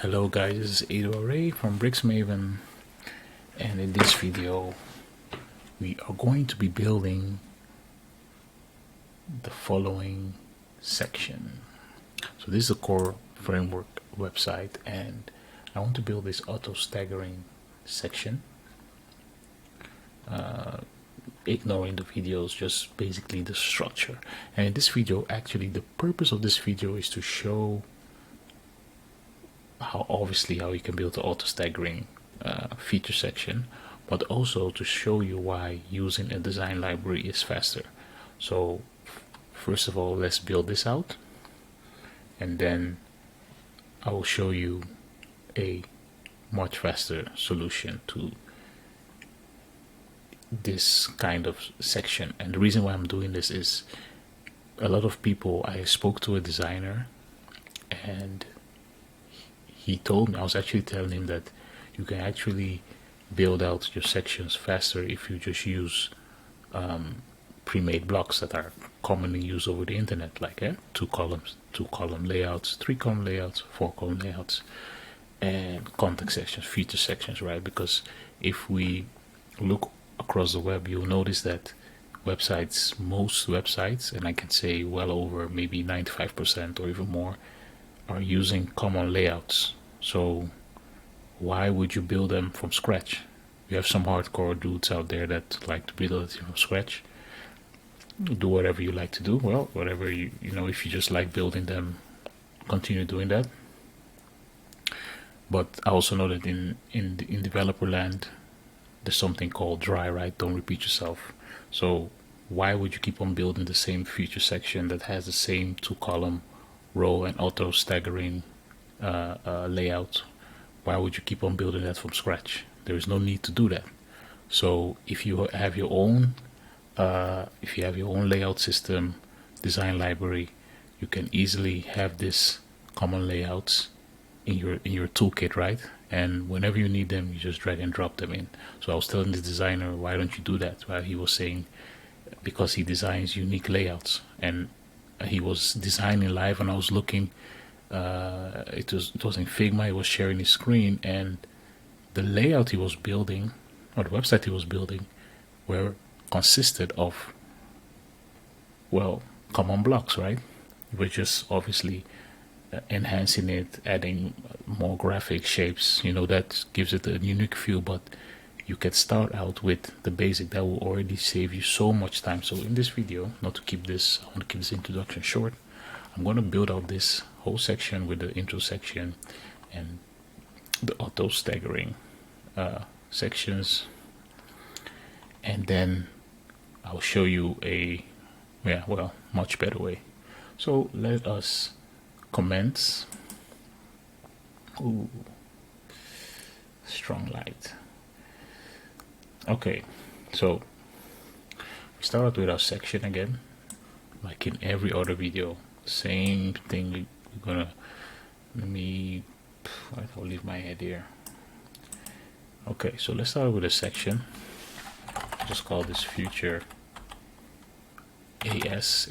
Hello guys, this is Ado Ray from Bricksmaven, and in this video we are going to be building the following section. So this is a core framework website and I want to build this auto staggering section, ignoring the videos, just basically the structure. And in this video, actually the purpose of this video is to show how you can build the auto staggering feature section, but also to show you why using a design library is faster. So first of all, let's build this out, and then I will show you a much faster solution to this kind of section. And the reason why I'm doing this is a lot of people, I spoke to a designer and he told me, I was actually telling him that you can actually build out your sections faster if you just use pre-made blocks that are commonly used over the internet, like two column layouts, 3-column layouts, 4-column layouts, and context sections, feature sections, right? Because if we look across the web, you'll notice that most websites, and I can say well over maybe 95% or even more, are using common layouts. So why would you build them from scratch? You have some hardcore dudes out there that like to build it from scratch. Do whatever you like to do. Well, whatever you know, if you just like building them, continue doing that. But I also know that in developer land, there's something called dry, right? Don't repeat yourself. So why would you keep on building the same feature section that has the same 2-column row and auto staggering layout? Why would you keep on building that from scratch? There is no need to do that. So if you have your own layout system, design library, you can easily have this common layouts in your toolkit, right? And whenever you need them, you just drag and drop them in. So I was telling the designer, why don't you do that? Well, he was saying because he designs unique layouts, and he was designing live, and I was looking. It was in Figma. He was sharing his screen, and the layout he was building, or the website he was building, consisted of, well, common blocks, right? We're just obviously enhancing it, adding more graphic shapes. You know, that gives it a unique feel. But you can start out with the basic. That will already save you so much time. So in this video, I want to keep this introduction short. I'm going to build out this whole section with the intro section and the auto staggering sections, and then I'll show you a much better way. So let us commence. Ooh, strong light. Okay, so we start out with our section again, like in every other video. Same thing. We're gonna I'll leave my head here. Okay, so let's start with a section. Just call this future AS.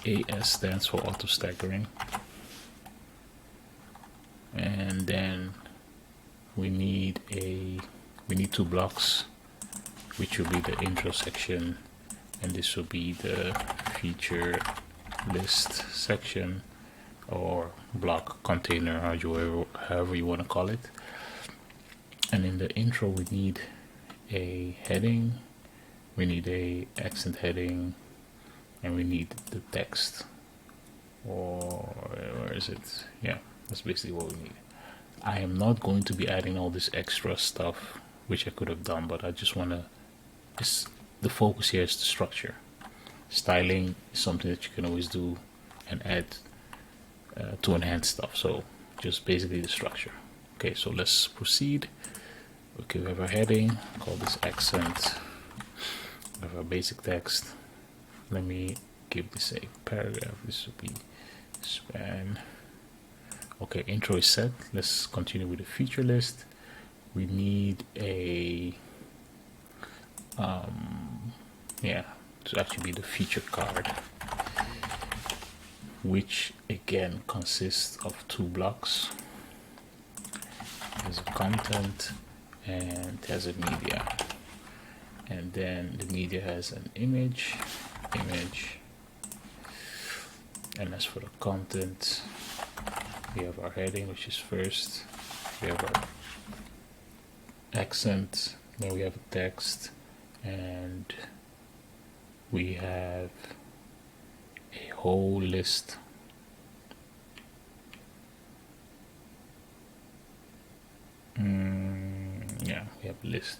AS stands for auto staggering, and then we need 2 blocks, which will be the intro section, and this will be the feature list section or block container, however you want to call it. And in the intro we need a heading, we need a accent heading, and we need the text, or where is it? Yeah, that's basically what we need. I am not going to be adding all this extra stuff, which I could have done, but I just want to, the focus here is the structure. Styling is something that you can always do and add to enhance stuff. So just basically the structure. Okay, so let's proceed. Okay, we have our heading, call this accent. We have our basic text. Let me give this a paragraph. This will be span. Okay, intro is set. Let's continue with the feature list. We need a to actually be the feature card, which again consists of 2 blocks. there's a content, and there's a media. And then the media has an image. And as for the content, we have our heading, which is first. We have our accent, then we have a text, and we have a whole list. Yeah, we have a list,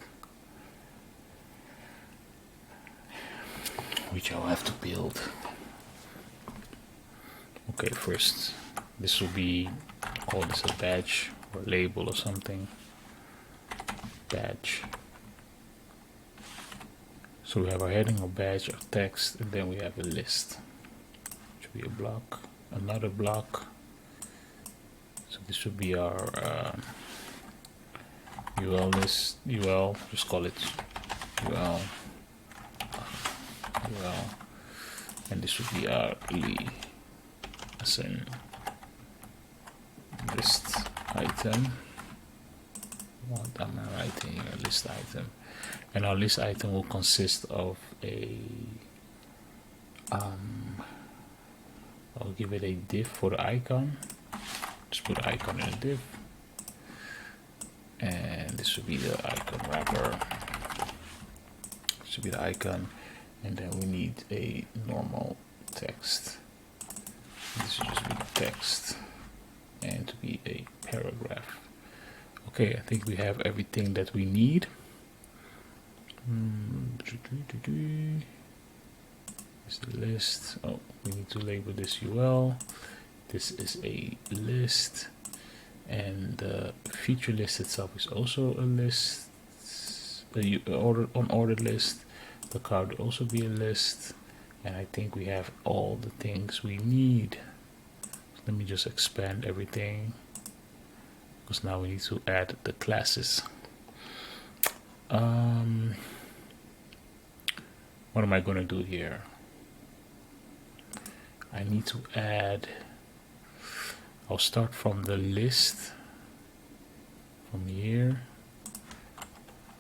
which I'll have to build. Okay, first, this will be, call this a badge or label or something. Badge. So we have our heading, or badge, or text, and then we have a list. Should be a block, another block. So this should be our UL list. UL, just call it UL. And this would be our as in list item. What am I writing here? List item. And our list item will consist of a I'll give it a div for the icon. Just put the icon in a div, and this will be the icon wrapper. This will be the icon, and then we need a normal text. This will just be the text, and to be a paragraph. Okay, I think we have everything that we need. Is the list. Oh, we need to label this UL. This is a list, and the feature list itself is also a list. The unordered list. The card will also be a list, and I think we have all the things we need. So let me just expand everything, because now we need to add the classes. What am I going to do here? I need to add, I'll start from the list from here,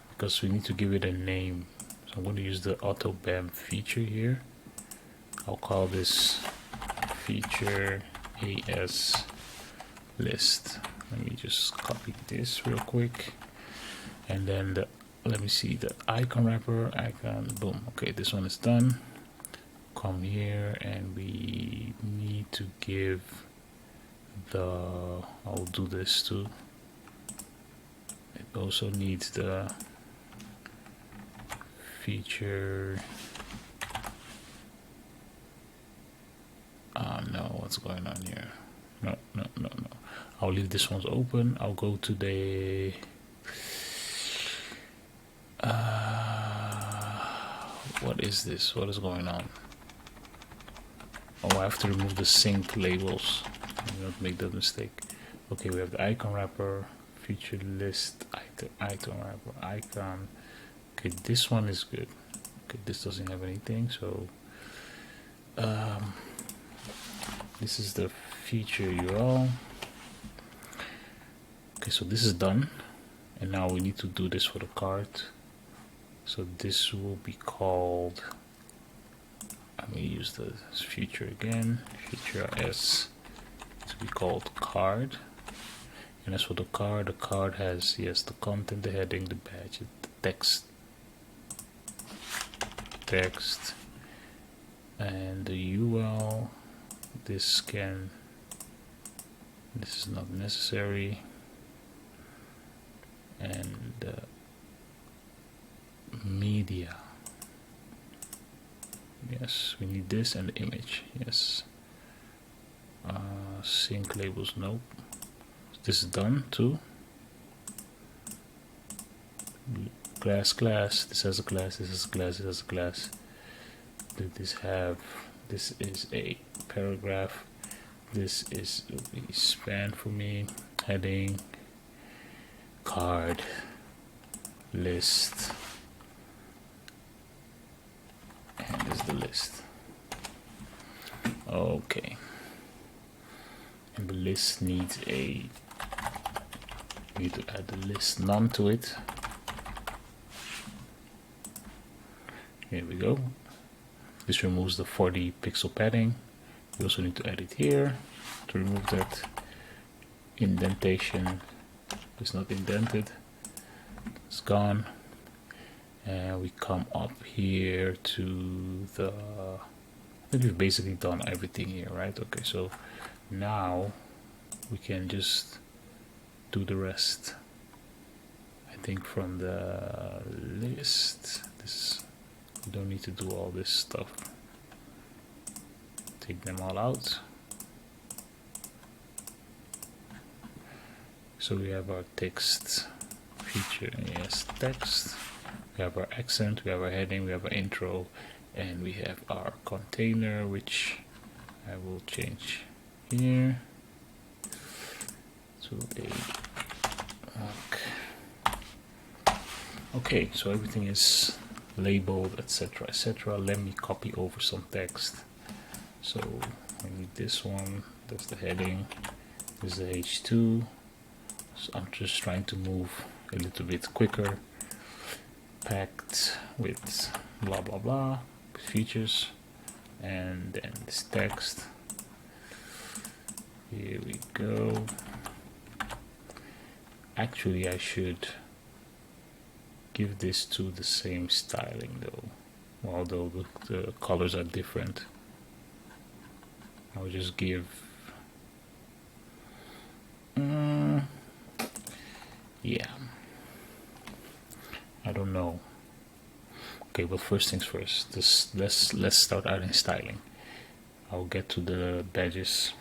because we need to give it a name. So I'm going to use the auto BAM feature here. I'll call this feature AS list. Let me just copy this real quick, and then let me see the icon wrapper, icon, boom. Okay, this one is done. Come here, and we need to give I'll do this too. It also needs the feature. No, what's going on here? No. I'll leave this one open. I'll go to the what is this? What is going on? Oh, I have to remove the sync labels. Don't make that mistake. Okay, we have the icon wrapper, feature list, item wrapper, icon. Okay, this one is good. Okay, this doesn't have anything, so this is the feature URL. Okay, so this is done, and now we need to do this for the card. So this will be called, I'm going to use the feature again, feature S, to be called card. And as for the card has, yes, the content, the heading, the badge, the text, and the UL. This is not necessary, and media. Yes, we need this, and the image. Yes. Sync labels, nope. This is done too. Class. This has a class. This has a class. This has a class. This is a paragraph. This will be span for me. Heading, card, list, and this is the list. Okay. And the list needs a we need to add the list none to it. Here we go. This removes the 40 pixel padding. We also need to add it here to remove that indentation. It's not indented, it's gone. And we come up here to the, I think we've basically done everything here, right? Okay, so now we can just do the rest. I think from the list, this, we don't need to do all this stuff. Take them all out. So we have our text feature, yes, text. We have our accent, we have our heading, we have our intro, and we have our container, which I will change here to a okay, so everything is labeled, etc., etc. Let me copy over some text. So I need this one, that's the heading, this is the H2. So I'm just trying to move a little bit quicker. Packed with blah blah blah features, and then this text. Here we go. Actually, I should give this to the same styling though, although the colors are different. I'll just give yeah, I don't know. Okay, well, first things first. Let's start adding styling. I'll get to the badges.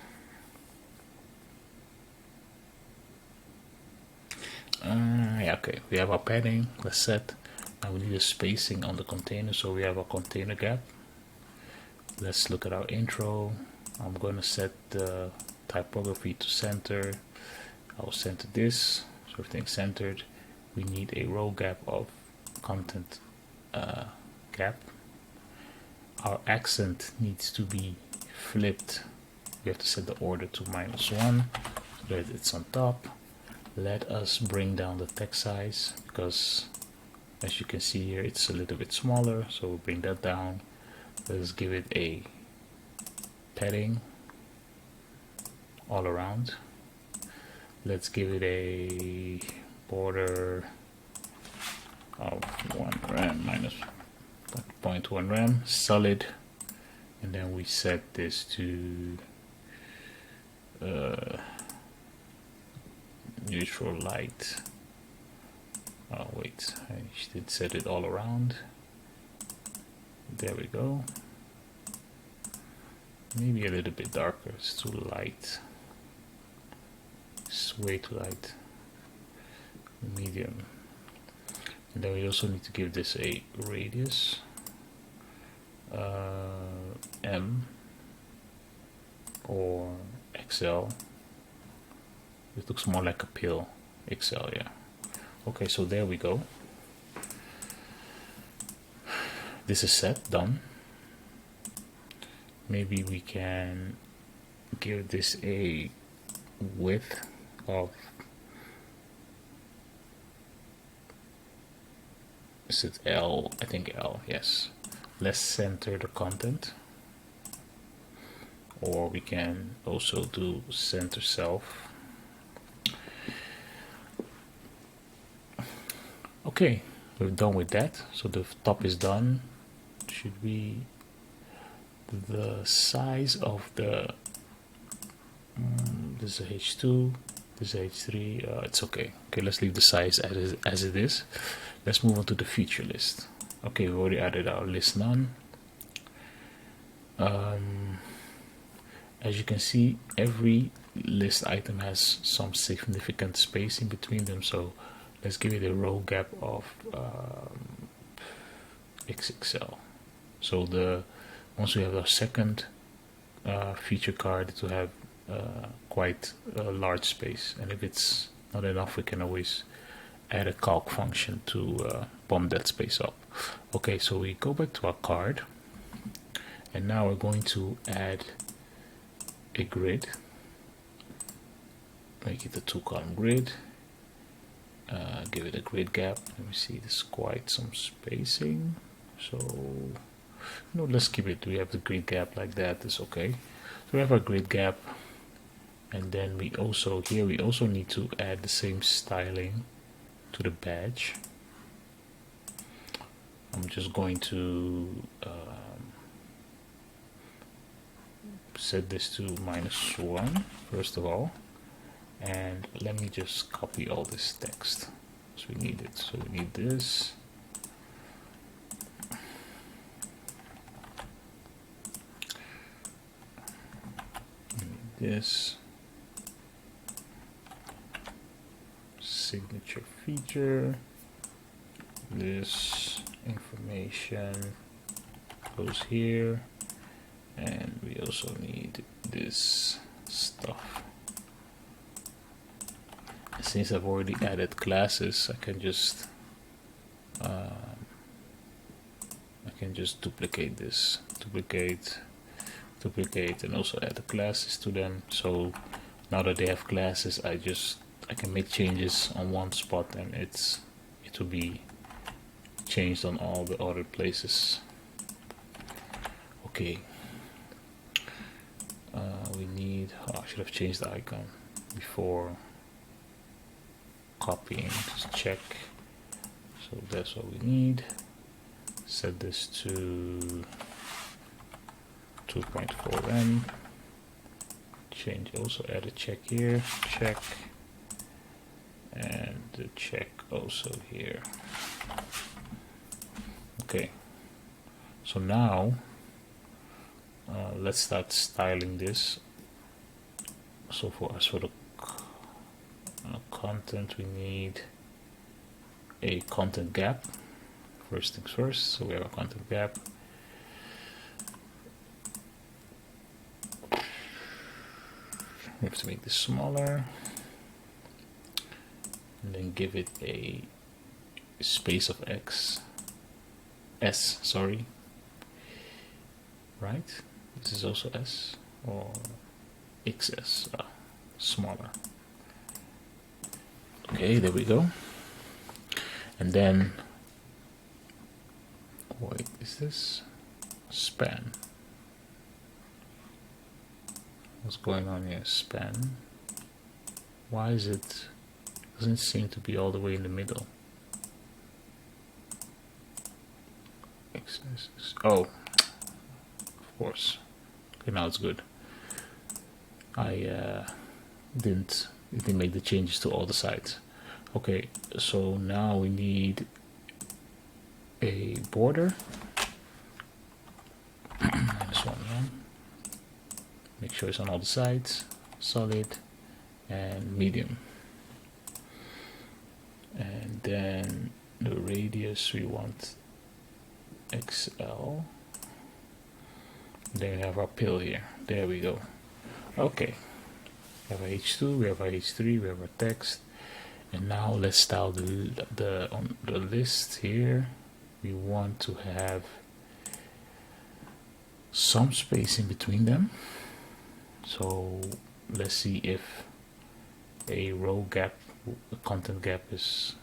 Yeah, okay. We have our padding. Let's set. Now we need a spacing on the container, so we have a container gap. Let's look at our intro. I'm going to set the typography to center. I'll center this, so everything's centered. We need a row gap of content gap. Our accent needs to be flipped. We have to set the order to -1 so that it's on top. Let us bring down the text size, because as you can see here it's a little bit smaller, so we'll bring that down. Let's give it a padding all around. Let's give it a border of 1 rem minus 0.1 rem solid, and then we set this to neutral light. Oh wait, I did set it all around. There we go. Maybe a little bit darker, it's too light. It's way too light. Medium. And then we also need to give this a radius M or XL. It looks more like a pill. XL, yeah. Okay, so there we go. This is set, done. Maybe we can give this a width of, is it L? I think L, yes. Let's center the content, or we can also do center self. Okay, we're done with that. So the top is done. Should we, the size of the this is H2, this is H3, it's okay. Okay, let's leave the size as it is. Let's move on to the feature list. Okay, we already added our list none. As you can see, every list item has some significant spacing between them, so let's give it a row gap of XXL. So once we have our second feature card, it will have quite a large space, and if it's not enough, we can always add a calc function to bump that space up. Okay, so we go back to our card, and now we're going to add a grid. Make it a 2-column grid. give it a grid gap. Let me see, there's quite some spacing, so no, let's keep it. We have the grid gap like that, it's okay. So we have our grid gap, and then we also need to add the same styling to the badge. I'm just going to set this to -1 first of all, and let me just copy all this text, so we need it. So we need this, this signature feature, this information goes here, and we also need this stuff. And since I've already added classes, I can just duplicate this, duplicate, and also add the classes to them. So now that they have classes, I can make changes on one spot, and it will be changed on all the other places. Okay. We need, I should have changed the icon before copying. Just check. So that's what we need. Set this to 2.4m. Change, also add a check here, check, and the check also here. Okay, so now let's start styling this. So as for the content, we need a content gap. First things first, so we have a content gap. We have to make this smaller, and then give it a space of S, sorry. Right? This is also S or XS, smaller. Okay, there we go. And then, wait, is this span? What's going on here? Span. Why is it? Doesn't seem to be all the way in the middle. ACSS. Oh, of course. Okay, now it's good. I didn't make the changes to all the sides. Okay, so now we need a border. This one, yeah. Make sure it's on all the sides, solid and medium. And then the radius we want XL. Then we have our pill here. There we go. Okay. We have our H2, we have our H3, we have our text. And now let's style on the list here. We want to have some space in between them. So let's see if a row gap, a content gap is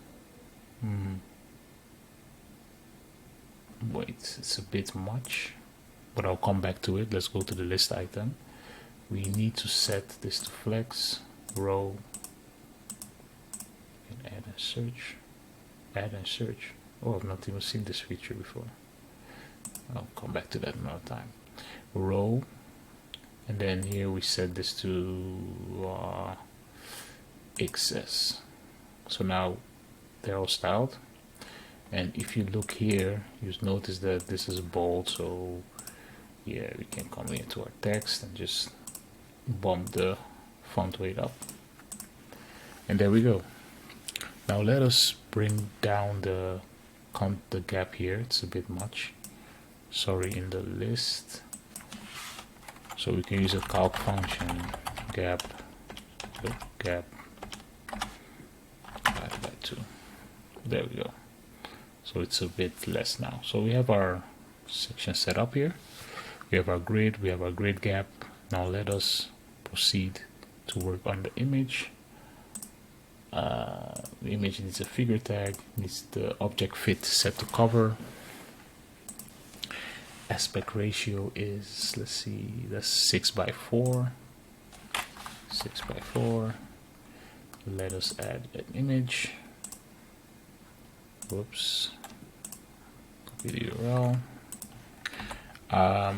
wait, it's a bit much, but I'll come back to it. Let's go to the list item. We need to set this to flex row and add and search. Oh, I've not even seen this feature before. I'll come back to that another time. Row, and then here we set this to XS. So now they're all styled. And if you look here, you notice that this is bold, so yeah, we can come into our text and just bump the font weight up. And there we go. Now let us bring down the gap here. It's a bit much. Sorry, in the list. So we can use a calc function, gap divided by 2. There we go. So it's a bit less now. So we have our section set up here. We have our grid, we have our grid gap. Now let us proceed to work on the image. The image needs a figure tag, needs the object fit set to cover. Aspect ratio is, let's see, that's 6:4. 6:4. Let us add an image. Whoops. Copy the URL. I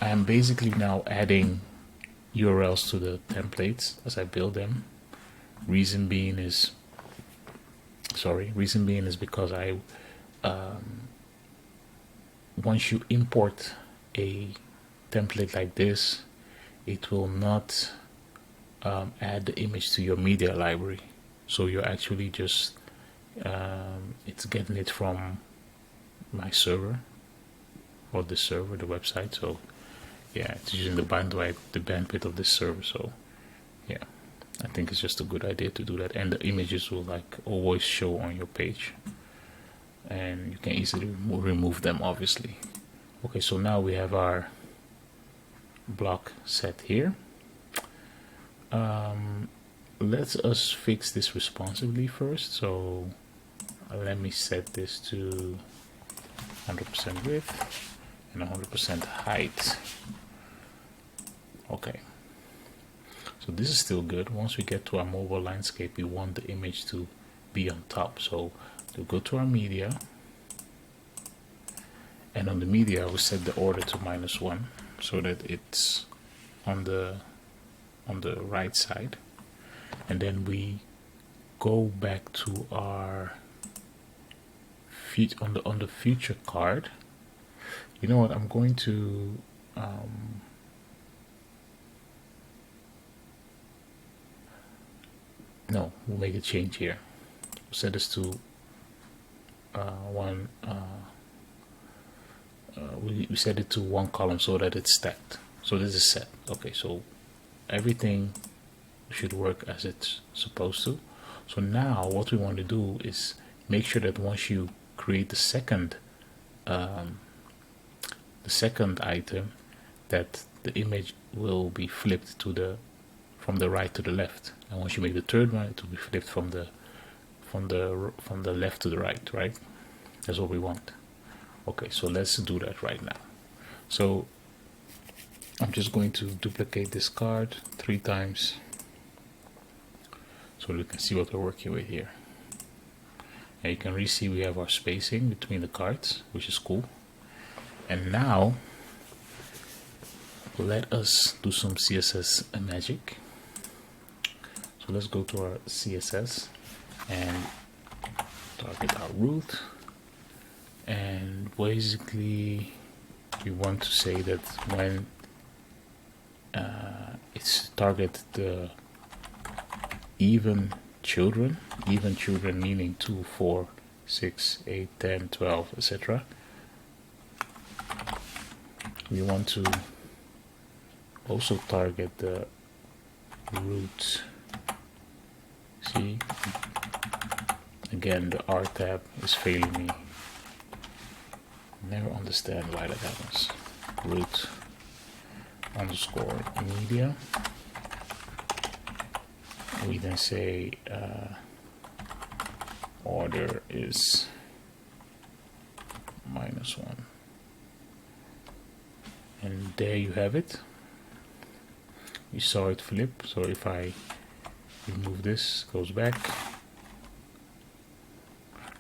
am basically now adding URLs to the templates as I build them. Reason being is because I once you import a template like this, it will not add the image to your media library. So you're actually just it's getting it from my server, or the server, the website. So yeah, it's using the bandwidth of this server. So yeah, I think it's just a good idea to do that, and the images will like always show on your page, and you can easily remove them, obviously. Okay, so now we have our block set here. Let us fix this responsively first. So let me set this to 100% width and 100% height. Okay, so this is still good. Once we get to our mobile landscape, we want the image to be on top. So to go to our media, and on the media we set the order to -1 so that it's on the right side, and then we go back to our on the future card. You know what, I'm going to no, we'll make a change here. We'll set this to we set it to 1 column so that it's stacked. So this is set. Okay, so everything should work as it's supposed to. So now what we want to do is make sure that once you create the second item, that the image will be flipped to from the right to the left, and once you make the third one, it will be flipped from the left to the right. Right, that's what we want. Okay, so let's do that right now. So I'm just going to duplicate this card 3 times so we can see what we're working with here. And you can really see we have our spacing between the cards, which is cool. And now let us do some CSS magic. So let's go to our CSS and target our root, and basically we want to say that when it's target the even children meaning 2, 4, 6, 8, 10, 12, etc. We want to also target the root. See, again the R tab is failing me. Never understand why that happens. Root underscore media. We then say order is -1, and there you have it. You saw it flip. So if I remove this, goes back.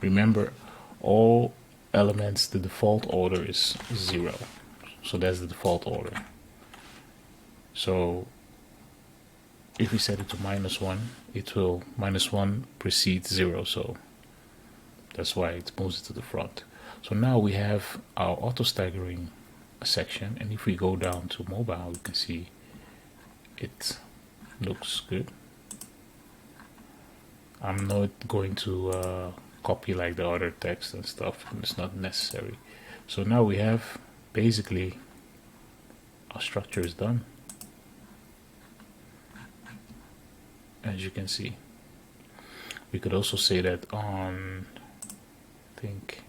Remember, all elements, the default order is 0, so that's the default order. So if we set it to -1, it will -1 precedes 0, so that's why it moves it to the front. So now we have our auto staggering section, and if we go down to mobile, we can see it looks good. I'm not going to copy like the other text and stuff, it's not necessary. So now we have basically our structure is done, as you can see. We could also say that on, I think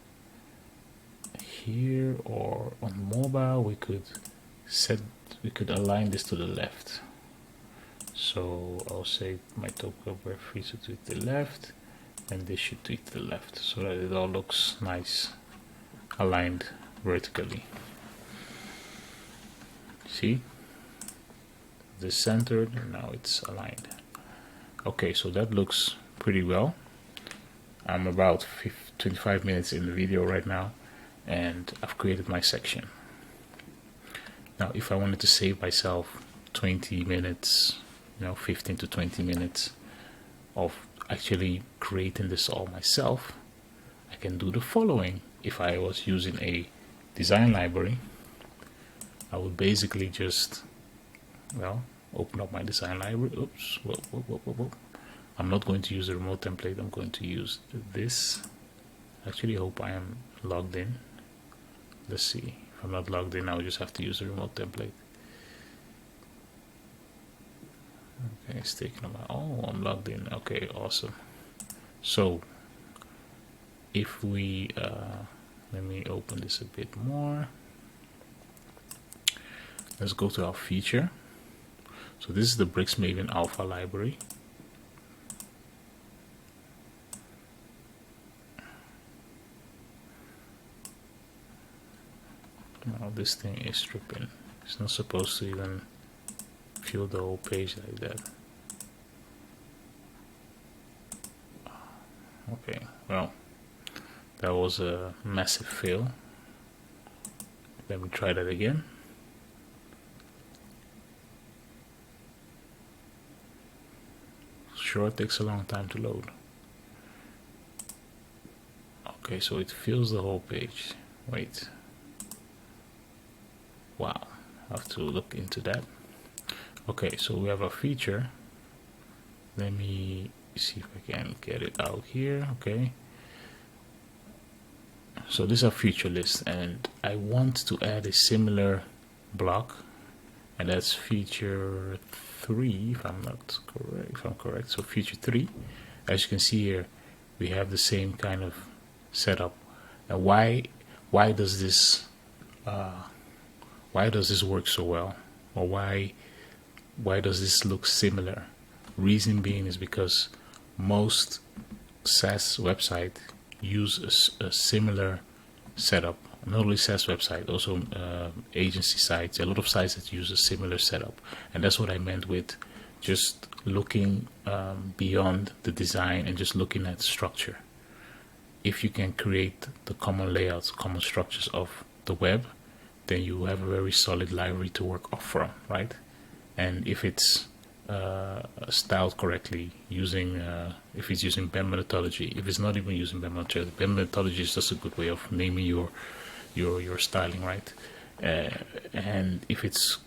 here or on mobile, we could align this to the left. So I'll say my top cover free to tweet to the left, and this should tweet to the left, so that it all looks nice, aligned vertically. See, this centered, and now it's aligned. Okay, so that looks pretty well. I'm about 25 minutes in the video right now, and I've created my section. Now, if I wanted to save myself 20 minutes, 15 to 20 minutes of actually creating this all myself, I can do the following. If I was using a design library, I would basically just, open up my design library. Oops, whoa. I'm not going to use the remote template. I'm going to use this. Actually, I hope I am logged in. Let's see. If I'm not logged in, I'll just have to use the remote template. Okay, it's taking a while. Oh, I'm logged in. Okay, awesome. So, if we, let me open this a bit more. Let's go to our feature. So this is the Bricksmaven Alpha library. Now this thing is stripping. It's not supposed to even fill the whole page like that. Okay, well, that was a massive fail. Let me try that again. Sure, it takes a long time to load. Okay, so it fills the whole page. Wait. Wow, I have to look into that. Okay, so we have a feature. Let me see if I can get it out here. Okay. So this is a feature list, and I want to add a similar block, and that's feature 3 if I'm not correct. If I'm correct, so feature 3. As you can see here, we have the same kind of setup. Now, why does this work so well, or why does this look similar? Reason being is because most SaaS websites use a similar setup. Not only SaaS website, also agency sites. A lot of sites that use a similar setup, and that's what I meant with just looking beyond the design and just looking at structure. If you can create the common layouts, common structures of the web, then you have a very solid library to work off from, right? And if it's styled correctly, using if it's using BEM methodology, if it's not even using BEM methodology is just a good way of naming your styling, right? And if it's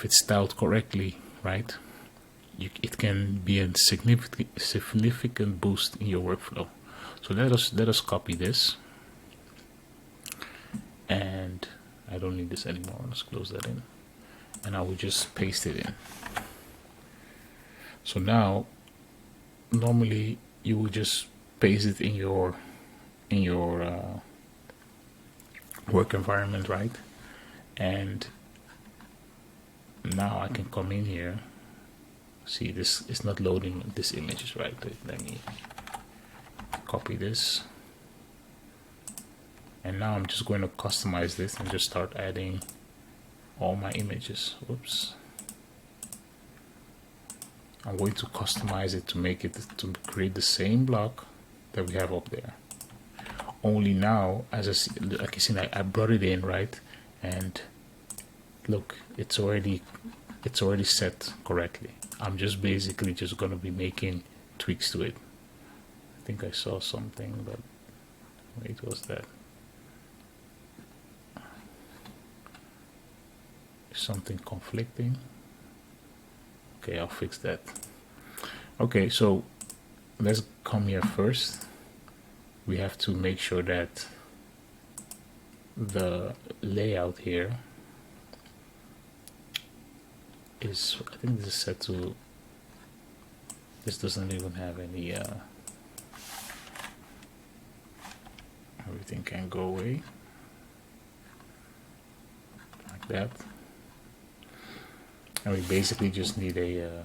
styled correctly, right, it can be a significant boost in your workflow. So let us copy this, and I don't need this anymore. Let's close that in, and I will just paste it in. So now, normally you would just paste it in your work environment, right? And now I can come in here. See, this is not loading this images, right? Let me copy this, and now I'm just going to customize this and just start adding all my images. Whoops. I'm going to customize it to make it to create the same block that we have up there. Only now, as I can see, I brought it in, right? And look, it's already set correctly. I'm just basically just going to be making tweaks to it. I think I saw something, but wait, what's that? Something conflicting. Okay, I'll fix that. Okay, so let's come here first. We have to make sure that the layout here is, I think this is set to, this doesn't even have any, everything can go away like that. And we basically just need a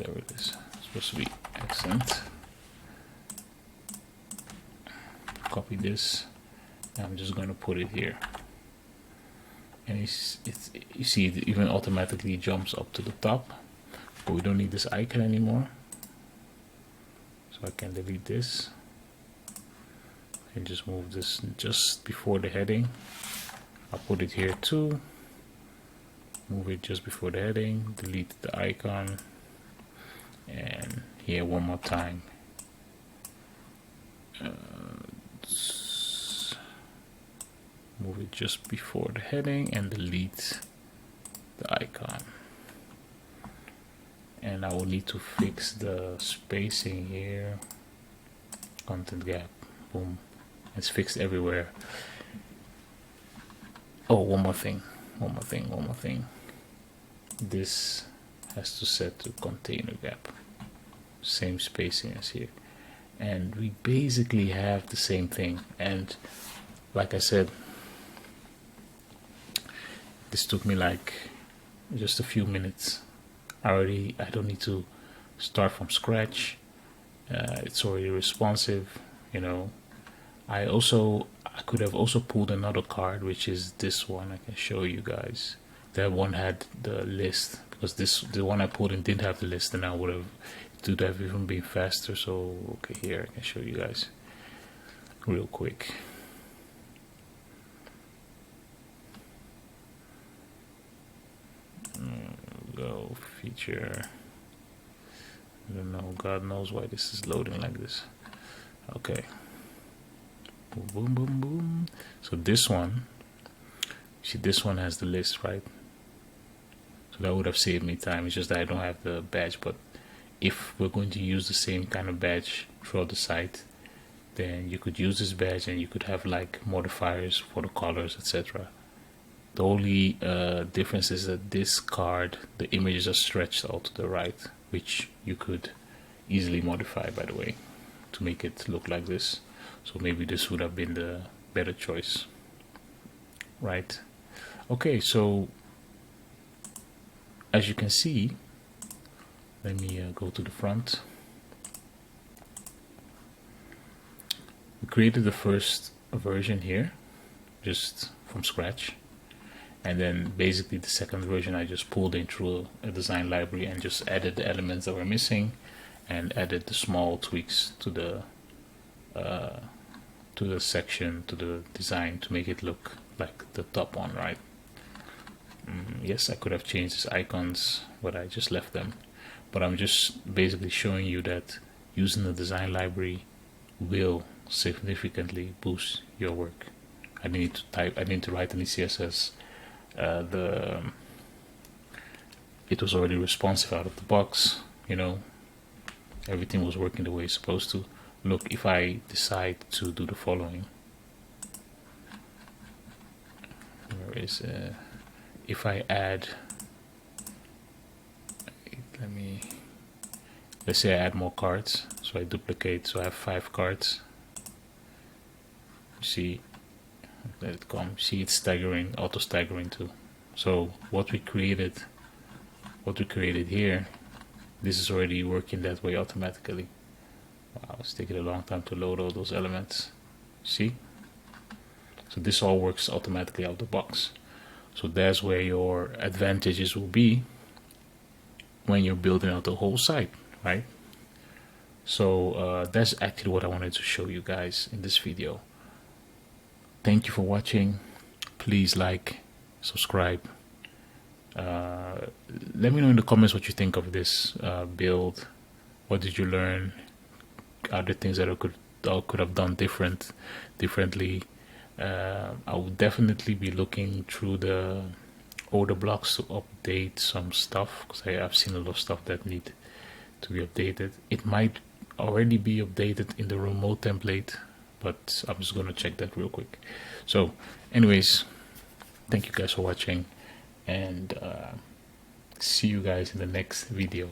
there it is. It's supposed to be accent. Copy this. I'm just going to put it here, and you see it even automatically jumps up to the top, but we don't need this icon anymore, so I can delete this and just move this just before the heading. I'll put it here too, move it just before the heading, delete the icon, and here one more time. Move it just before the heading and delete the icon. And I will need to fix the spacing here. Content gap, boom, it's fixed everywhere. Oh, one more thing. This has to set to container gap, same spacing as here, and we basically have the same thing. And like I said, this took me like just a few minutes. I don't need to start from scratch. It's already responsive, you know. I could have also pulled another card, which is this one. I can show you guys. That one had the list, because the one I pulled in didn't have the list, and it would have even been faster. So okay, here I can show you guys real quick. Go feature. I don't know, God knows why this is loading like this. Okay, boom boom boom boom. So this one, see, this one has the list, right? So that would have saved me time. It's just that I don't have the badge. But if we're going to use the same kind of badge throughout the site, then you could use this badge and you could have like modifiers for the colors, etc. The only difference is that this card, the images are stretched out to the right, which you could easily modify, by the way, to make it look like this. So maybe this would have been the better choice, right? Okay, so as you can see, let me go to the front. We created the first version here, just from scratch. And then basically the second version I just pulled in through a design library and just added the elements that were missing and added the small tweaks to the section, to the design, to make it look like the top one, right? Yes, I could have changed these icons, but I just left them. But I'm just basically showing you that using the design library will significantly boost your work. I didn't need to write any CSS. It was already responsive out of the box, you know. Everything was working the way it's supposed to. Look, if I decide to do the following, where is if I add, let's say I add more cards, so I duplicate, so I have 5 cards. You see, let it come. See, it's staggering, auto staggering too. So what we created here, this is already working that way automatically. Wow, it's taking a long time to load all those elements. See? So this all works automatically out of the box. So that's where your advantages will be when you're building out the whole site, right? So that's actually what I wanted to show you guys in this video. Thank you for watching. Please like, subscribe. Let me know in the comments what you think of this build. What did you learn? Are there things that I could have done differently? I will definitely be looking through the older blocks to update some stuff, because I've seen a lot of stuff that need to be updated. It might already be updated in the remote template, but I'm just gonna check that real quick. So anyways, thank you guys for watching, and see you guys in the next video.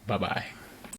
Bye bye.